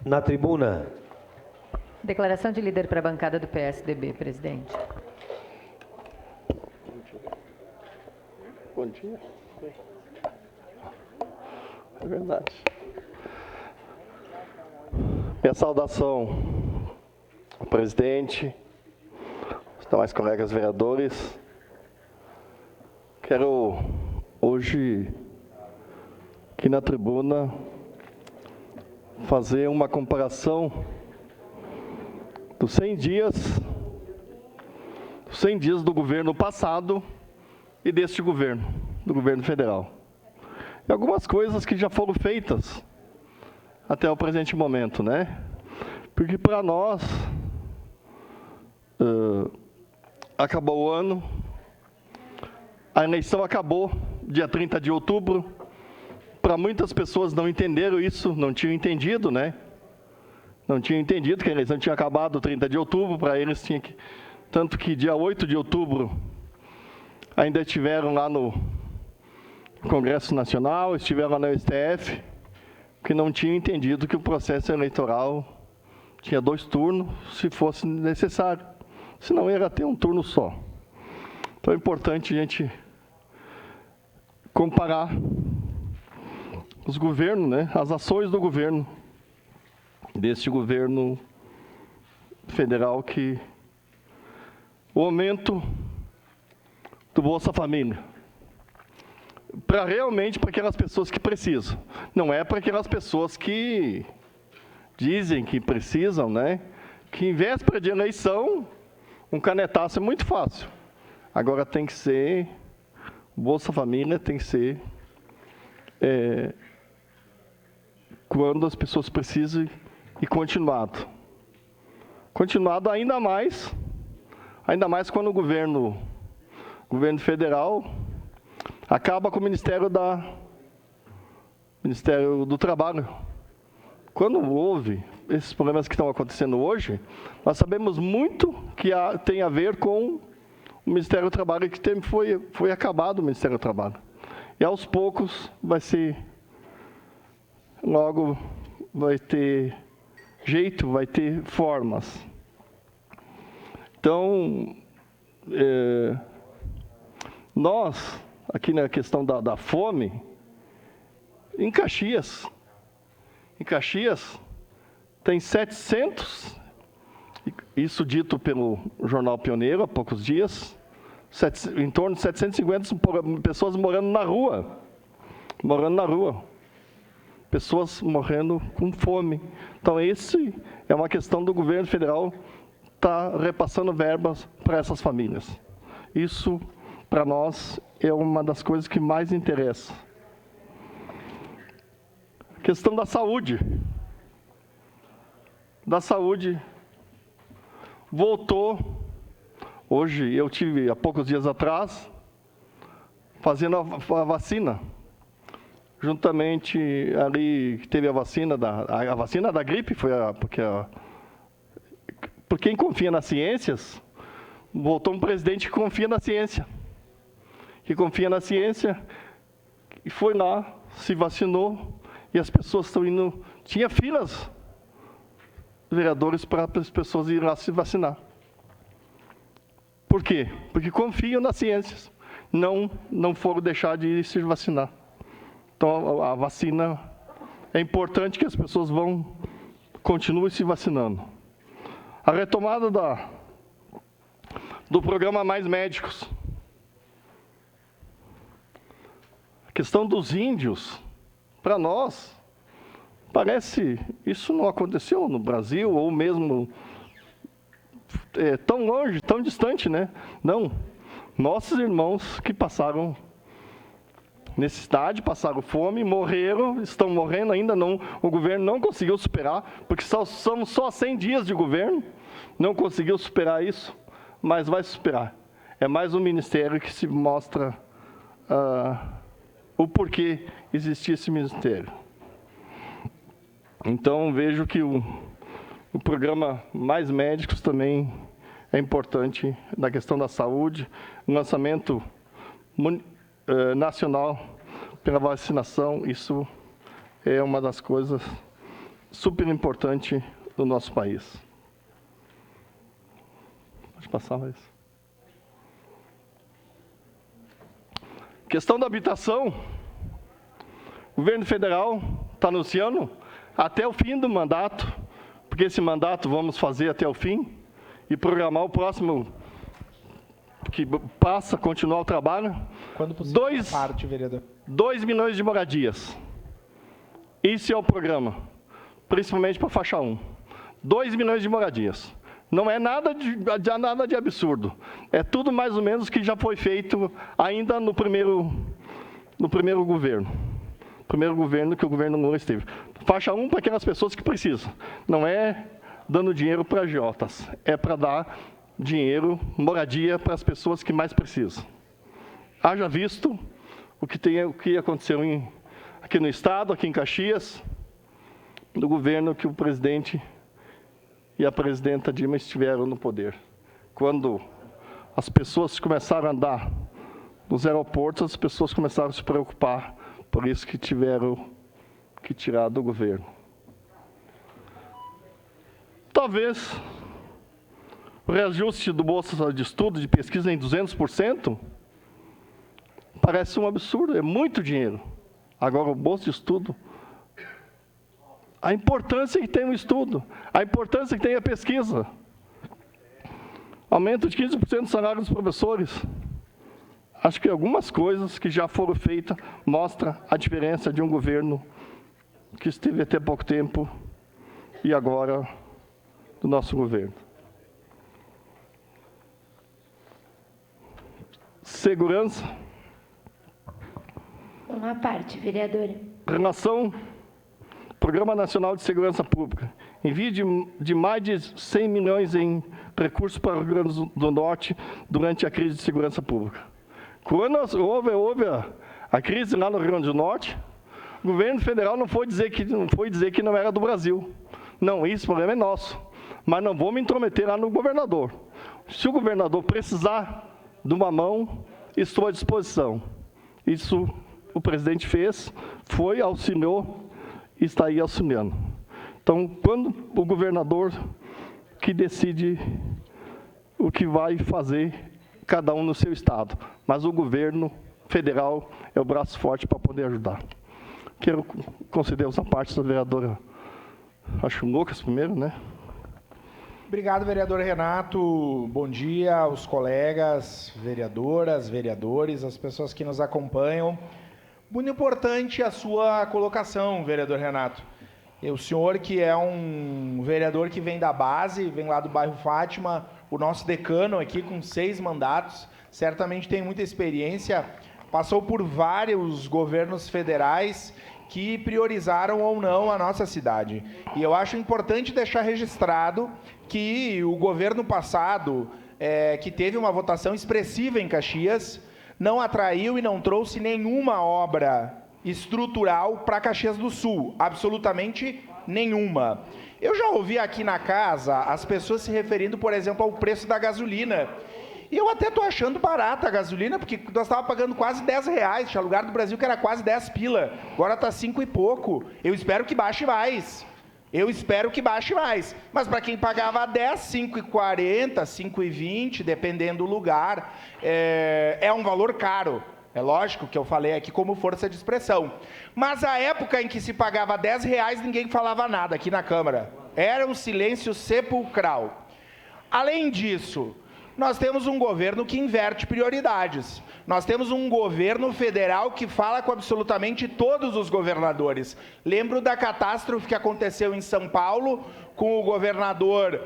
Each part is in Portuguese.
Na tribuna. Declaração de líder para a bancada do PSDB, presidente. Bom dia. É verdade. Minha saudação ao presidente, aos demais colegas vereadores. Quero hoje, aqui na tribuna, fazer uma comparação dos 100 dias do governo passado e deste governo, do governo federal. E algumas coisas que já foram feitas até o presente momento, né? Porque para nós, acabou o ano, a eleição acabou dia 30 de outubro, para muitas pessoas não entenderam isso, não tinham entendido, né? Não tinham entendido que a eleição tinha acabado 30 de outubro, para eles tinha que... Tanto que dia 8 de outubro ainda estiveram lá no Congresso Nacional, estiveram lá no STF, que não tinham entendido que o processo eleitoral tinha 2 turnos, se fosse necessário. Senão ia ter um turno só. Então é importante a gente comparar os governos, né, as ações do governo, deste governo federal, que o aumento do Bolsa Família, realmente para aquelas pessoas que precisam, não é para aquelas pessoas que dizem que precisam, né, que em véspera de eleição, um canetaço é muito fácil. Agora tem que ser, Bolsa Família tem que ser quando as pessoas precisam e continuado. Continuado ainda mais quando o governo federal acaba com o Ministério do Trabalho. Quando houve esses problemas que estão acontecendo hoje, nós sabemos muito que tem a ver com o Ministério do Trabalho, que foi acabado o Ministério do Trabalho. E aos poucos logo vai ter jeito, vai ter formas. Então, nós, aqui na questão da fome, em Caxias tem 700, isso dito pelo Jornal Pioneiro há poucos dias, em torno de 750 pessoas morando na rua. Pessoas morrendo com fome. Então, esse é uma questão do governo federal estar repassando verbas para essas famílias. Isso, para nós, é uma das coisas que mais interessa. A questão da saúde. Voltou. Hoje, eu tive, há poucos dias atrás, fazendo a vacina. Juntamente ali teve a vacina da gripe, por quem confia nas ciências, voltou um presidente que confia na ciência. E foi lá, se vacinou, e as pessoas estão indo... Tinha filas, vereadores, para as pessoas irem lá se vacinar. Por quê? Porque confiam nas ciências. Não foram deixar de ir se vacinar. Então, a vacina, é importante que as pessoas continuem se vacinando. A retomada do programa Mais Médicos. A questão dos índios, para nós, parece, isso não aconteceu no Brasil, ou mesmo tão longe, tão distante, né? Não, nossos irmãos que passaram necessidade, passaram fome, morreram, estão morrendo ainda, o governo não conseguiu superar, porque somos só 100 dias de governo, não conseguiu superar isso, mas vai superar. É mais um ministério que se mostra o porquê existia esse ministério. Então, vejo que o programa Mais Médicos também é importante na questão da saúde, o lançamento nacional pela vacinação, isso é uma das coisas super importante no nosso país. Pode passar mais. Questão da habitação, o governo federal está anunciando até o fim do mandato, porque esse mandato vamos fazer até o fim e programar o próximo, que passa, continuar o trabalho. Quando possível, vereador. 2 milhões de moradias. Esse é o programa, principalmente para a faixa 1. 2 milhões de moradias. Não é nada de absurdo. É tudo mais ou menos que já foi feito ainda no primeiro governo. Primeiro governo que o governo Lula esteve. Faixa 1 para aquelas pessoas que precisam. Não é dando dinheiro para agiotas. É para dar dinheiro, moradia para as pessoas que mais precisam. Haja visto o que aconteceu aqui no Estado, aqui em Caxias, no governo que o presidente e a presidenta Dilma estiveram no poder. Quando as pessoas começaram a andar nos aeroportos, as pessoas começaram a se preocupar, por isso que tiveram que tirar do governo. Talvez o reajuste do Bolsa de Estudo, de pesquisa em 200%, parece um absurdo, é muito dinheiro. Agora, o Bolsa de Estudo, a importância que tem o estudo, a importância que tem a pesquisa. Aumento de 15% do salário dos professores. Acho que algumas coisas que já foram feitas mostram a diferença de um governo que esteve até pouco tempo e agora do nosso governo. Segurança. Uma parte, vereadora. Relação Programa Nacional de Segurança Pública. Envio de mais de 100 milhões em recursos para o Rio Grande do Norte durante a crise de segurança pública. Quando houve a crise lá no Rio Grande do Norte, o governo federal não foi dizer que não era do Brasil. Não, esse problema é nosso. Mas não vou me intrometer lá no governador. Se o governador precisar de uma mão, estou à disposição. Isso o presidente fez, auxiliou e está aí auxiliando. Então, quando o governador que decide o que vai fazer, cada um no seu estado, mas o governo federal é o braço forte para poder ajudar. Quero conceder essa parte da vereadora, acho Lucas primeiro, né? Obrigado, vereador Renato. Bom dia aos colegas, vereadoras, vereadores, as pessoas que nos acompanham. Muito importante a sua colocação, vereador Renato. O senhor, que é um vereador que vem da base, vem lá do bairro Fátima, o nosso decano aqui com 6 mandatos, certamente tem muita experiência, passou por vários governos federais que priorizaram ou não a nossa cidade. E eu acho importante deixar registrado que o governo passado, que teve uma votação expressiva em Caxias, não atraiu e não trouxe nenhuma obra estrutural para Caxias do Sul, absolutamente nenhuma. Eu já ouvi aqui na casa as pessoas se referindo, por exemplo, ao preço da gasolina. E eu até estou achando barata a gasolina, porque nós estávamos pagando quase R$10. Tinha lugar do Brasil que era quase 10 pila. Agora está 5 e pouco. Eu espero que baixe mais. Mas para quem pagava 10, 5,40, 5,20, dependendo do lugar, é um valor caro. É lógico que eu falei aqui como força de expressão. Mas a época em que se pagava R$10, ninguém falava nada aqui na Câmara. Era um silêncio sepulcral. Além disso, nós temos um governo que inverte prioridades. Nós temos um governo federal que fala com absolutamente todos os governadores. Lembro da catástrofe que aconteceu em São Paulo, com o governador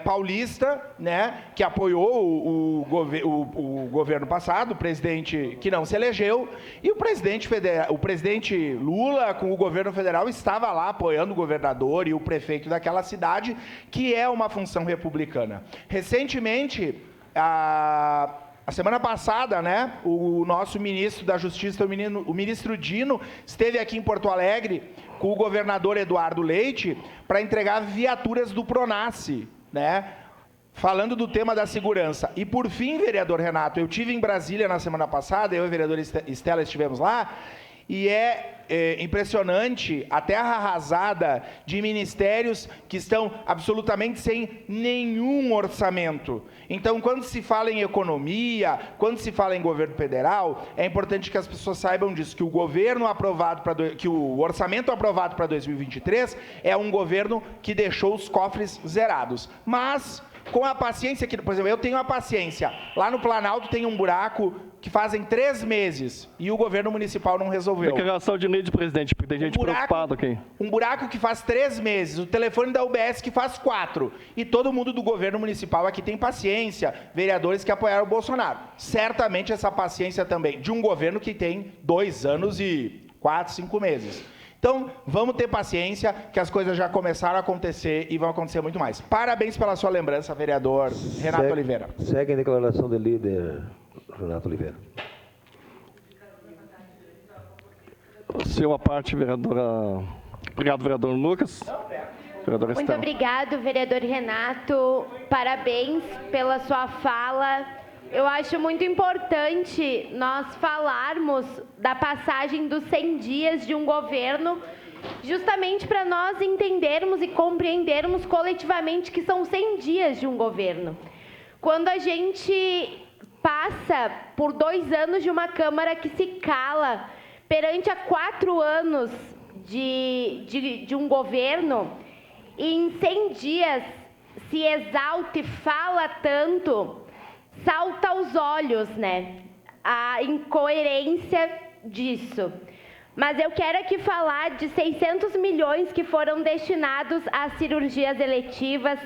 paulista, né, que apoiou o governo passado, o presidente que não se elegeu, e o presidente Lula, com o governo federal, estava lá apoiando o governador e o prefeito daquela cidade, que é uma função republicana. Recentemente, a semana passada, né, o nosso ministro da Justiça, o ministro Dino, esteve aqui em Porto Alegre com o governador Eduardo Leite para entregar viaturas do Pronace, né, falando do tema da segurança. E por fim, vereador Renato, eu estive em Brasília na semana passada, eu e a vereadora Estela estivemos lá, E é impressionante a terra arrasada de ministérios que estão absolutamente sem nenhum orçamento. Então, quando se fala em economia, quando se fala em governo federal, é importante que as pessoas saibam disso, que o governo aprovado que o orçamento aprovado para 2023 é um governo que deixou os cofres zerados. Mas com a paciência que, por exemplo, eu tenho a paciência. Lá no Planalto tem um buraco que fazem 3 meses e o governo municipal não resolveu. Declaração de lei de presidente, porque tem gente preocupada aqui. Um buraco que faz 3 meses, o telefone da UBS que faz 4. E todo mundo do governo municipal aqui tem paciência, vereadores que apoiaram o Bolsonaro. Certamente essa paciência também de um governo que tem 2 anos e 4, 5 meses. Então, vamos ter paciência, que as coisas já começaram a acontecer e vão acontecer muito mais. Parabéns pela sua lembrança, vereador Renato Oliveira. Segue a declaração de líder, Renato Oliveira. Seu a parte, vereadora. Obrigado, vereador Lucas. Vereadora Muito Estela. obrigado, vereador Renato. Parabéns pela sua fala. Eu acho muito importante nós falarmos da passagem dos 100 dias de um governo, justamente para nós entendermos e compreendermos coletivamente que são 100 dias de um governo. Quando a gente passa por 2 anos de uma Câmara que se cala perante a 4 anos de um governo, e em 100 dias se exalta e fala tanto, salta aos olhos, né, a incoerência disso. Mas eu quero aqui falar de 600 milhões que foram destinados às cirurgias eletivas,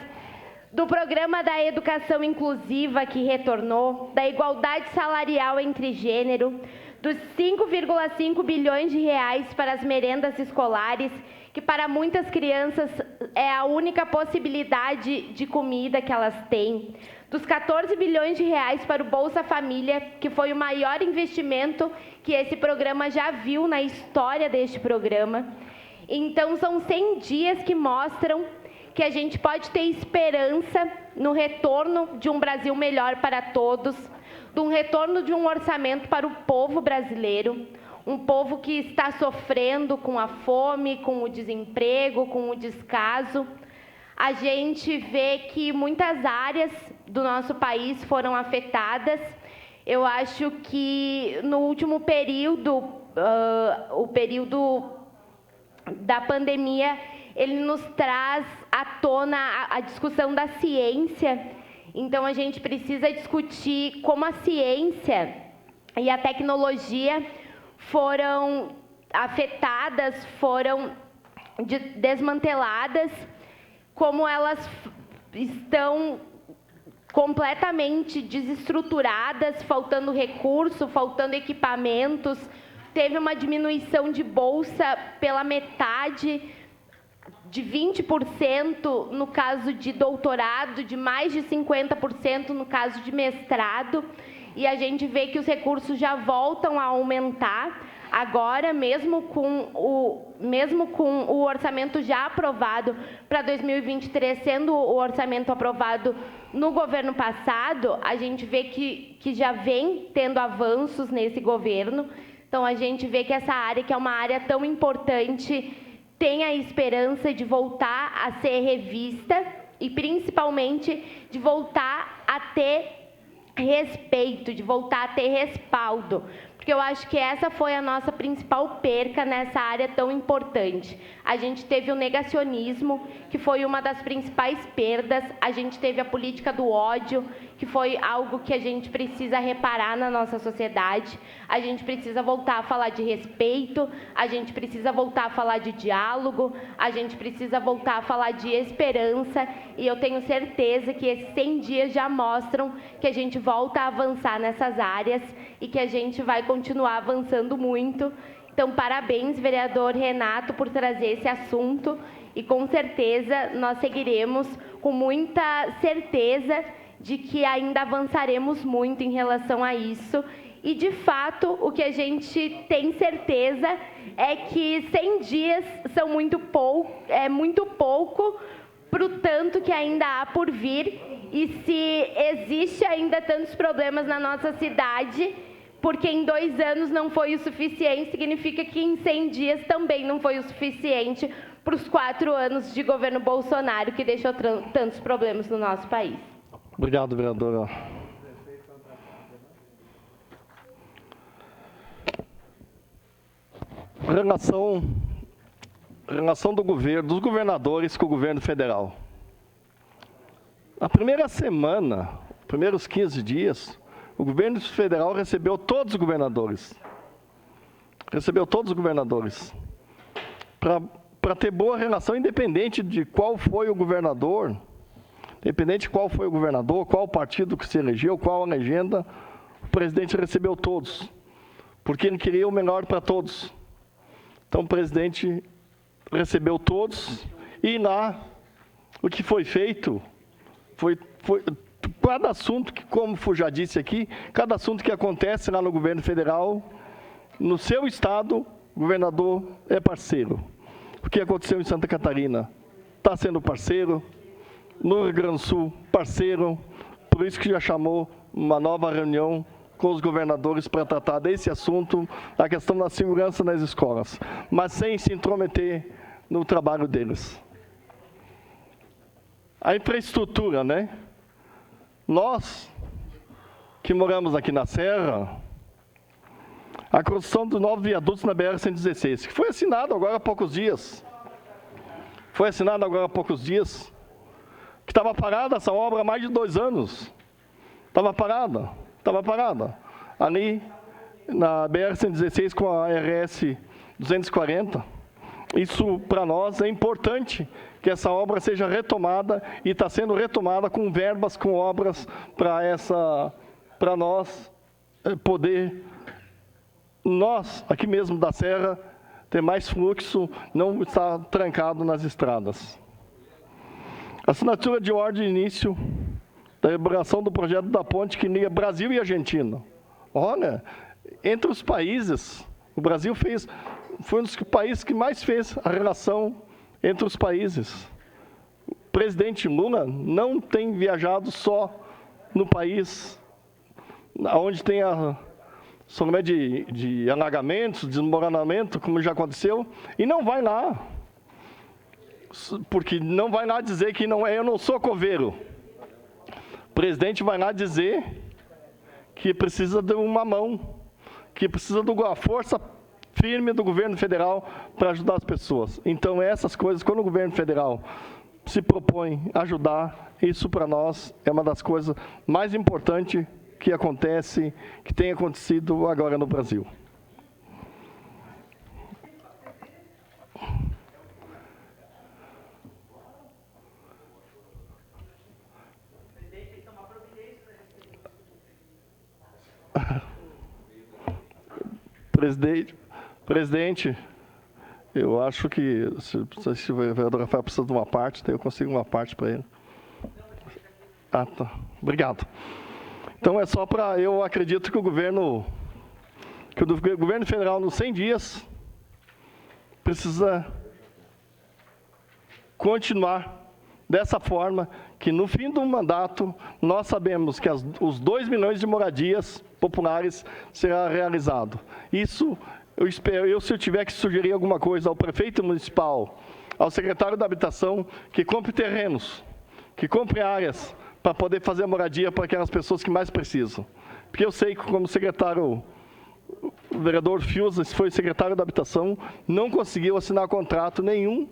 do programa da educação inclusiva que retornou, da igualdade salarial entre gênero, dos 5,5 bilhões de reais para as merendas escolares, que para muitas crianças é a única possibilidade de comida que elas têm, dos 14 bilhões de reais para o Bolsa Família, que foi o maior investimento que esse programa já viu na história deste programa. Então, são 100 dias que mostram que a gente pode ter esperança no retorno de um Brasil melhor para todos, de um retorno de um orçamento para o povo brasileiro, um povo que está sofrendo com a fome, com o desemprego, com o descaso. A gente vê que muitas áreas do nosso país foram afetadas. Eu acho que no último período, o período da pandemia, ele nos traz à tona a discussão da ciência. Então, a gente precisa discutir como a ciência e a tecnologia foram afetadas, foram desmanteladas, como elas estão completamente desestruturadas, faltando recurso, faltando equipamentos. Teve uma diminuição de bolsa pela metade, de 20% no caso de doutorado, de mais de 50% no caso de mestrado, e a gente vê que os recursos já voltam a aumentar. Agora, mesmo com o orçamento já aprovado para 2023, sendo o orçamento aprovado no governo passado, a gente vê que já vem tendo avanços nesse governo. Então, a gente vê que essa área, que é uma área tão importante, tem a esperança de voltar a ser revista e, principalmente, de voltar a ter respeito, de voltar a ter respaldo. Porque eu acho que essa foi a nossa principal perca nessa área tão importante. A gente teve o negacionismo, que foi uma das principais perdas. A gente teve a política do ódio, que foi algo que a gente precisa reparar na nossa sociedade. A gente precisa voltar a falar de respeito, a gente precisa voltar a falar de diálogo, a gente precisa voltar a falar de esperança. E eu tenho certeza que esses 100 dias já mostram que a gente volta a avançar nessas áreas e que a gente vai continuar avançando muito. Então, parabéns, vereador Renato, por trazer esse assunto, e com certeza nós seguiremos com muita certeza de que ainda avançaremos muito em relação a isso. E, de fato, o que a gente tem certeza é que 100 dias são muito pouco para o tanto que ainda há por vir. E se existe ainda tantos problemas na nossa cidade, porque em 2 anos não foi o suficiente, significa que em 100 dias também não foi o suficiente para os 4 anos de governo Bolsonaro, que deixou tantos problemas no nosso país. Obrigado, vereadora. Relação dos governadores com o governo federal. Na primeira semana, primeiros 15 dias, o governo federal recebeu todos os governadores. Para ter boa relação, independente de qual foi o governador, qual partido que se elegeu, qual a legenda, o presidente recebeu todos, porque ele queria o melhor para todos. Então, o presidente recebeu todos, e lá, o que foi feito, foi cada assunto, que, como já disse aqui, cada assunto que acontece lá no governo federal, no seu estado, o governador é parceiro. O que aconteceu em Santa Catarina está sendo parceiro, no Rio Grande do Sul, parceiro, por isso que já chamou uma nova reunião com os governadores para tratar desse assunto, a questão da segurança nas escolas, mas sem se intrometer no trabalho deles. A infraestrutura, né? Nós, que moramos aqui na Serra, a construção dos novos viadutos na BR-116, que foi assinado agora há poucos dias. Que estava parada essa obra há mais de 2 anos. Estava parada. Ali na BR-116 com a RS 240. Isso, para nós, é importante que essa obra seja retomada, e está sendo retomada com verbas, com obras para nós poder, nós, aqui mesmo da Serra, ter mais fluxo, não estar trancado nas estradas. Assinatura de ordem de início da elaboração do projeto da ponte que liga Brasil e Argentina. Olha, entre os países, o Brasil foi um dos países que mais fez a relação entre os países. O presidente Lula não tem viajado só no país onde tem a de alagamentos, desmoronamento, como já aconteceu, e não vai lá, porque não vai lá dizer que eu não sou coveiro. O presidente vai lá dizer que precisa de uma mão, que precisa de uma força firme do governo federal para ajudar as pessoas. Então, essas coisas, quando o governo federal se propõe a ajudar, isso para nós é uma das coisas mais importantes que tem acontecido agora no Brasil. Presidente, eu acho que se o vereador Rafael precisa de uma parte, daí eu consigo uma parte para ele. Ah, tá. Obrigado. Então, é só para... Eu acredito que o governo federal, nos 100 dias, precisa continuar dessa forma, que no fim do mandato, nós sabemos que os 2 milhões de moradias populares será realizado. Isso, se eu tiver que sugerir alguma coisa ao prefeito municipal, ao secretário da Habitação, que compre terrenos, que compre áreas, para poder fazer a moradia para aquelas pessoas que mais precisam. Porque eu sei que, como secretário, o vereador Fiuza, que foi secretário da Habitação, não conseguiu assinar contrato nenhum,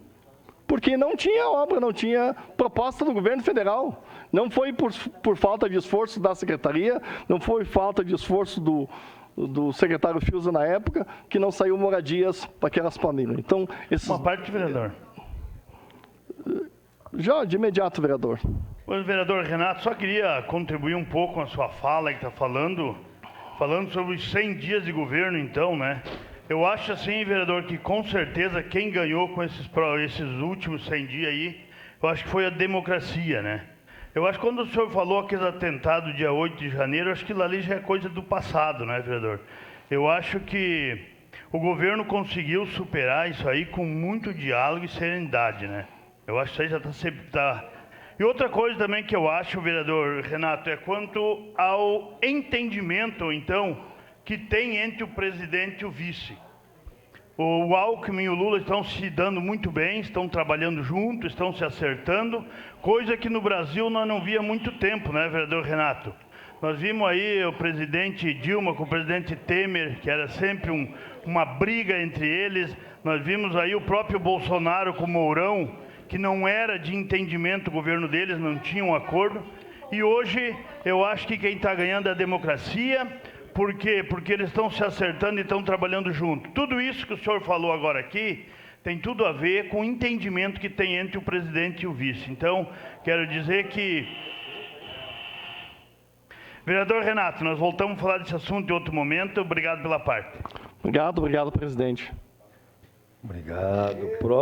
porque não tinha obra, não tinha proposta do governo federal. Não foi por falta de esforço da secretaria, não foi falta de esforço do secretário Fiuza na época, que não saiu moradias para aquelas famílias. Então, uma parte, vereador. Já, de imediato, vereador. Oi, vereador Renato, só queria contribuir um pouco com a sua fala que está falando sobre os 100 dias de governo, então, né? Eu acho assim, vereador, que com certeza quem ganhou com esses últimos 100 dias aí, eu acho que foi a democracia, né? Eu acho que quando o senhor falou aquele atentado dia 8 de janeiro, eu acho que lá ali já é coisa do passado, né, vereador? Eu acho que o governo conseguiu superar isso aí com muito diálogo e serenidade, né? Eu acho que isso aí já está... E outra coisa também que eu acho, vereador Renato, é quanto ao entendimento, então, que tem entre o presidente e o vice. O Alckmin e o Lula estão se dando muito bem, estão trabalhando juntos, estão se acertando, coisa que no Brasil nós não via há muito tempo, né, vereador Renato? Nós vimos aí o presidente Dilma com o presidente Temer, que era sempre uma briga entre eles. Nós vimos aí o próprio Bolsonaro com o Mourão, que não era de entendimento o governo deles, não tinha um acordo. E hoje eu acho que quem está ganhando é a democracia. Por quê? Porque eles estão se acertando e estão trabalhando junto. Tudo isso que o senhor falou agora aqui tem tudo a ver com o entendimento que tem entre o presidente e o vice. Então, quero dizer que... Vereador Renato, nós voltamos a falar desse assunto em outro momento. Obrigado pela parte. Obrigado, presidente. Obrigado.